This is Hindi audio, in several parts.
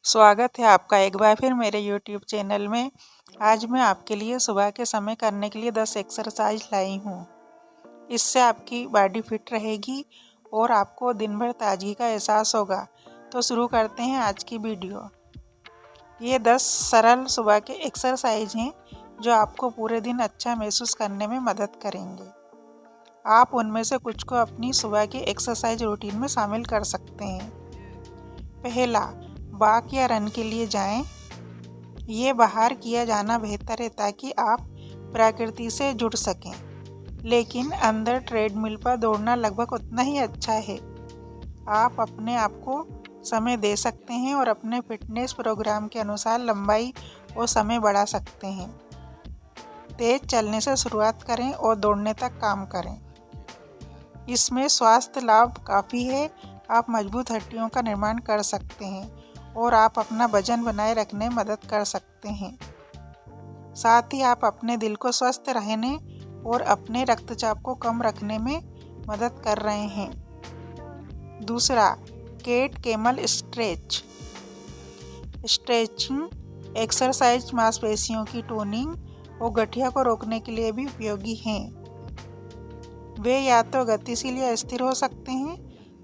स्वागत है आपका एक बार फिर मेरे YouTube चैनल में। आज मैं आपके लिए सुबह के समय करने के लिए 10 एक्सरसाइज लाई हूँ। इससे आपकी बॉडी फिट रहेगी और आपको दिन भर ताजगी का एहसास होगा। तो शुरू करते हैं आज की वीडियो। ये 10 सरल सुबह के एक्सरसाइज हैं जो आपको पूरे दिन अच्छा महसूस करने में मदद करेंगे। आप उनमें से कुछ को अपनी सुबह की एक्सरसाइज रूटीन में शामिल कर सकते हैं। पहला, वॉक या रन के लिए जाएं। ये बाहर किया जाना बेहतर है ताकि आप प्रकृति से जुड़ सकें, लेकिन अंदर ट्रेडमिल पर दौड़ना लगभग उतना ही अच्छा है। आप अपने आप को समय दे सकते हैं और अपने फिटनेस प्रोग्राम के अनुसार लंबाई और समय बढ़ा सकते हैं। तेज चलने से शुरुआत करें और दौड़ने तक काम करें। इसमें स्वास्थ्य लाभ काफ़ी है। आप मजबूत हड्डियों का निर्माण कर सकते हैं और आप अपना वजन बनाए रखने में मदद कर सकते हैं। साथ ही आप अपने दिल को स्वस्थ रहने और अपने रक्तचाप को कम रखने में मदद कर रहे हैं। दूसरा, cat camel stretch. Stretching exercise मांसपेशियों की टोनिंग और गठिया को रोकने के लिए भी उपयोगी हैं। वे या तो गतिशील या स्थिर हो सकते हैं।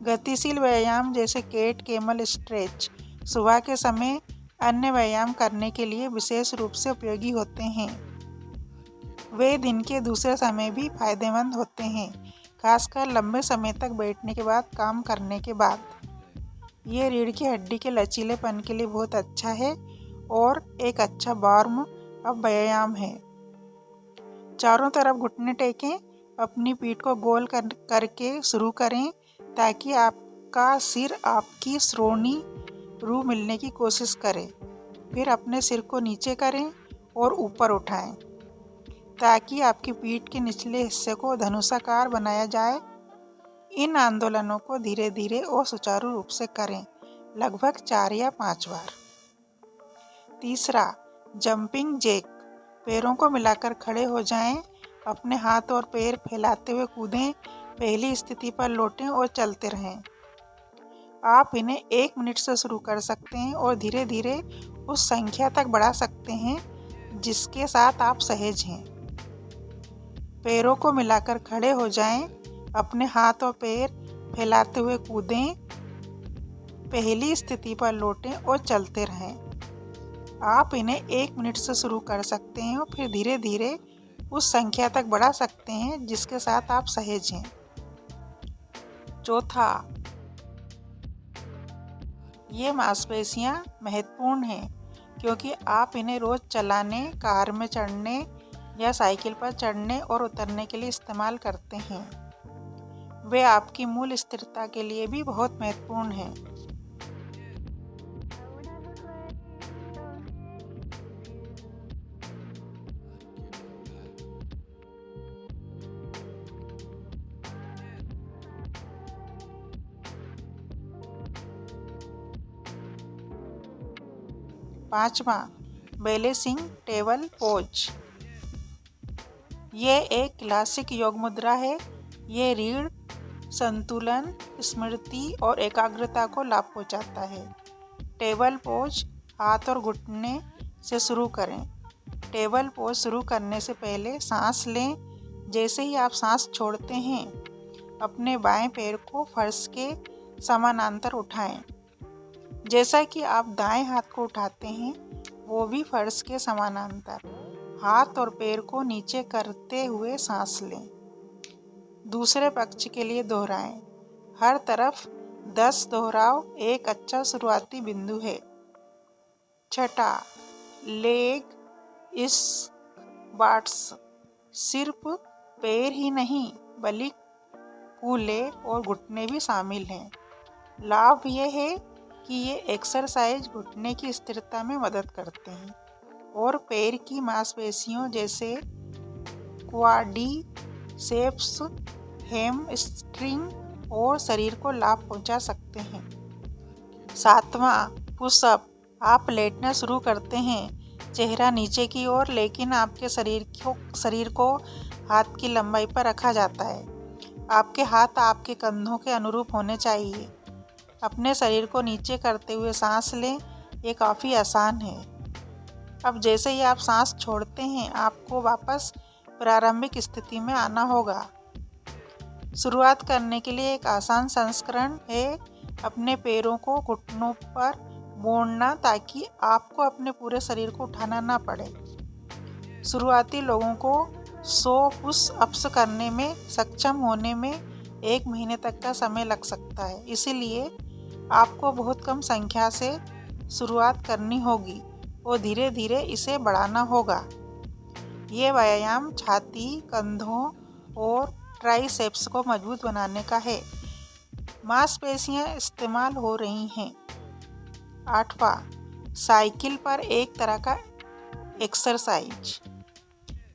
गतिशील व्यायाम जैसे कैट कैमल स्ट्रेच सुबह के समय अन्य व्यायाम करने के लिए विशेष रूप से उपयोगी होते हैं। वे दिन के दूसरे समय भी फायदेमंद होते हैं, खासकर लंबे समय तक बैठने के बाद काम करने के बाद। ये रीढ़ की हड्डी के लचीलेपन के लिए बहुत अच्छा है और एक अच्छा वार्म अप व्यायाम है। चारों तरफ घुटने टेकें। अपनी पीठ को गोल करके शुरू करें ताकि आपका सिर आपकी श्रोणी रू मिलने की कोशिश करे। फिर अपने सिर को नीचे करें और ऊपर उठाएं ताकि आपकी पीठ के निचले हिस्से को धनुषाकार बनाया जाए। इन आंदोलनों को धीरे धीरे और सुचारू रूप से करें, लगभग 4 या 5 बार। तीसरा, जंपिंग जैक। पैरों को मिलाकर खड़े हो जाएं। अपने हाथ और पैर फैलाते हुए कूदें। पहली स्थिति पर लौटें और चलते रहें। आप इन्हें 1 मिनट से शुरू कर सकते हैं और धीरे धीरे उस संख्या तक बढ़ा सकते हैं जिसके साथ आप सहज हैं। पैरों को मिलाकर खड़े हो जाएं। अपने हाथ और पैर फैलाते हुए कूदें। पहली स्थिति पर लौटें और चलते रहें। आप इन्हें 1 मिनट से शुरू कर सकते हैं और फिर धीरे धीरे उस संख्या तक बढ़ा सकते हैं जिसके साथ आप सहज हैं। चौथा, ये मांसपेशियां महत्वपूर्ण हैं क्योंकि आप इन्हें रोज चलाने, कार में चढ़ने या साइकिल पर चढ़ने और उतरने के लिए इस्तेमाल करते हैं। वे आपकी मूल स्थिरता के लिए भी बहुत महत्वपूर्ण हैं। पांचवा, बैलेंसिंग टेबल पोज। ये एक क्लासिक योग मुद्रा है। ये रीढ़ संतुलन, स्मृति और एकाग्रता को लाभ पहुंचाता है। टेबल पोज हाथ और घुटने से शुरू करें। टेबल पोज शुरू करने से पहले सांस लें। जैसे ही आप सांस छोड़ते हैं, अपने बाएं पैर को फर्श के समानांतर उठाएं। जैसा कि आप दाएं हाथ को उठाते हैं, वो भी फर्श के समानांतर। हाथ और पैर को नीचे करते हुए सांस लें। दूसरे पक्ष के लिए दोहराएं। हर तरफ 10 दोहराव एक अच्छा शुरुआती बिंदु है। छठा, लेग स्क्वाट्स। सिर्फ पैर ही नहीं बल्कि कूल्हे और घुटने भी शामिल हैं। लाभ यह है कि ये एक्सरसाइज घुटने की स्थिरता में मदद करते हैं और पैर की मांसपेशियों जैसे क्वाड्रिसेप्स, हैमस्ट्रिंग और शरीर को लाभ पहुंचा सकते हैं। सातवां, पुशअप। आप लेटना शुरू करते हैं, चेहरा नीचे की ओर, लेकिन आपके शरीर को हाथ की लंबाई पर रखा जाता है। आपके हाथ आपके कंधों के अनुरूप होने चाहिए। अपने शरीर को नीचे करते हुए सांस लें। ये काफ़ी आसान है। अब जैसे ही आप सांस छोड़ते हैं, आपको वापस प्रारंभिक स्थिति में आना होगा। शुरुआत करने के लिए एक आसान संस्करण है अपने पैरों को घुटनों पर मोड़ना, ताकि आपको अपने पूरे शरीर को उठाना ना पड़े। शुरुआती लोगों को 100 पुश-अप्स करने में सक्षम होने में 1 महीने तक का समय लग सकता है। इसीलिए आपको बहुत कम संख्या से शुरुआत करनी होगी और धीरे धीरे इसे बढ़ाना होगा। ये व्यायाम छाती, कंधों और ट्राइसेप्स को मजबूत बनाने का है। मांसपेशियां इस्तेमाल हो रही हैं। 8वां, साइकिल पर एक तरह का एक्सरसाइज।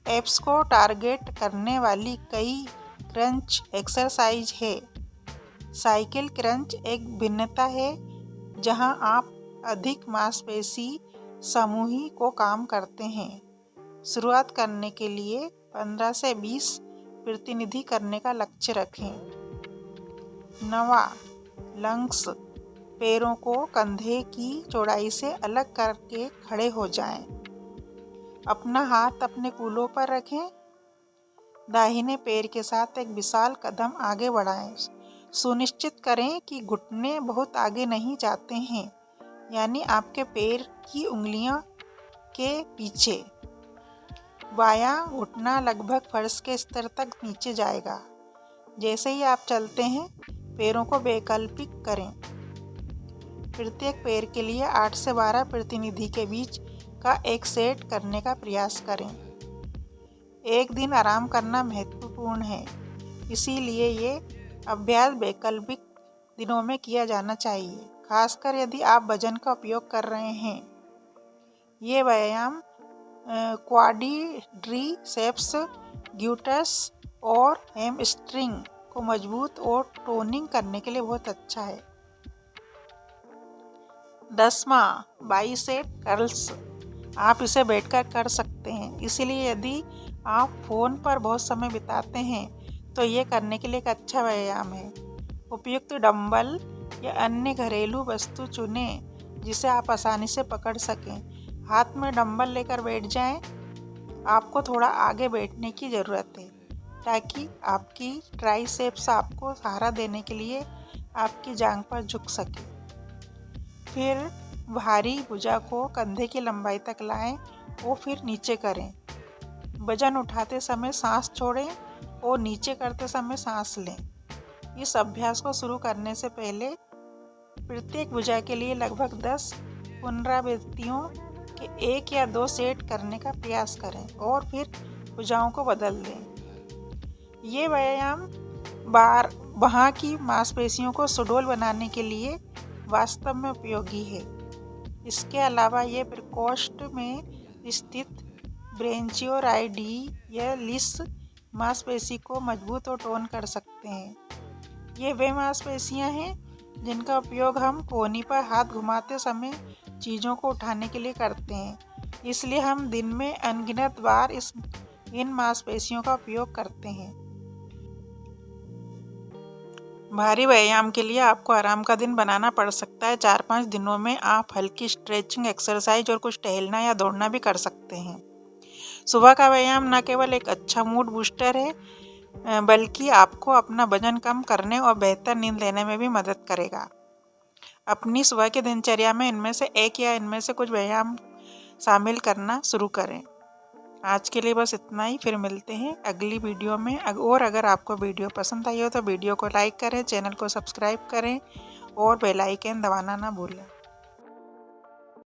एब्स को टारगेट करने वाली कई क्रंच एक्सरसाइज है। साइकिल क्रंच एक भिन्नता है जहां आप अधिक मांसपेशी समूह को काम करते हैं। शुरुआत करने के लिए 15 से 20 प्रतिनिधि करने का लक्ष्य रखें। 9वां, लंग्स। पैरों को कंधे की चौड़ाई से अलग करके खड़े हो जाएं। अपना हाथ अपने कूल्हों पर रखें। दाहिने पैर के साथ एक विशाल कदम आगे बढ़ाएं। सुनिश्चित करें कि घुटने बहुत आगे नहीं जाते हैं, यानी आपके पैर की उंगलियों के पीछे। बायां घुटना लगभग फर्श के स्तर तक नीचे जाएगा। जैसे ही आप चलते हैं, पैरों को वैकल्पिक करें। प्रत्येक पैर के लिए 8 से 12 प्रतिनिधि के बीच का एक सेट करने का प्रयास करें। एक दिन आराम करना महत्वपूर्ण है, इसीलिए ये अभ्यास वैकल्पिक दिनों में किया जाना चाहिए, खासकर यदि आप वजन का उपयोग कर रहे हैं। ये व्यायाम क्वाड्रिसेप्स, ग्लूटस और हैमस्ट्रिंग को मजबूत और टोनिंग करने के लिए बहुत अच्छा है। 10वां, बाइसेप कर्ल्स। आप इसे बैठकर कर सकते हैं, इसलिए यदि आप फ़ोन पर बहुत समय बिताते हैं तो ये करने के लिए एक अच्छा व्यायाम है। उपयुक्त डंबल या अन्य घरेलू वस्तु चुनें जिसे आप आसानी से पकड़ सकें। हाथ में डंबल लेकर बैठ जाएं। आपको थोड़ा आगे बैठने की ज़रूरत है ताकि आपकी ट्राइसेप्स आपको सहारा देने के लिए आपकी जांघ पर झुक सके। फिर भारी भुजा को कंधे की लंबाई तक लाएं और फिर नीचे करें। वजन उठाते समय सांस छोड़ें और नीचे करते समय सांस लें। इस अभ्यास को शुरू करने से पहले प्रत्येक भुजा के लिए लगभग 10 पुनरावृत्तियों के 1 या 2 सेट करने का प्रयास करें और फिर भुजाओं को बदल दें। ये व्यायाम बाह की मांसपेशियों को सुडौल बनाने के लिए वास्तव में उपयोगी है। इसके अलावा ये प्रकोष्ठ में स्थित ब्रेचियोराइडियलिस मांसपेशी को मजबूत और टोन कर सकते हैं। ये वे मांसपेशियां हैं जिनका उपयोग हम कोहनी पर हाथ घुमाते समय चीज़ों को उठाने के लिए करते हैं, इसलिए हम दिन में अनगिनत बार इन मांसपेशियों का उपयोग करते हैं। भारी व्यायाम के लिए आपको आराम का दिन बनाना पड़ सकता है। 4-5 दिनों में आप हल्की स्ट्रेचिंग एक्सरसाइज और कुछ टहलना या दौड़ना भी कर सकते हैं। सुबह का व्यायाम न केवल एक अच्छा मूड बूस्टर है, बल्कि आपको अपना वजन कम करने और बेहतर नींद लेने में भी मदद करेगा। अपनी सुबह की दिनचर्या में इनमें से एक या इनमें से कुछ व्यायाम शामिल करना शुरू करें। आज के लिए बस इतना ही, फिर मिलते हैं अगली वीडियो में। और अगर आपको वीडियो पसंद आई हो तो वीडियो को लाइक करें, चैनल को सब्सक्राइब करें और बेल आइकन दबाना ना भूलें।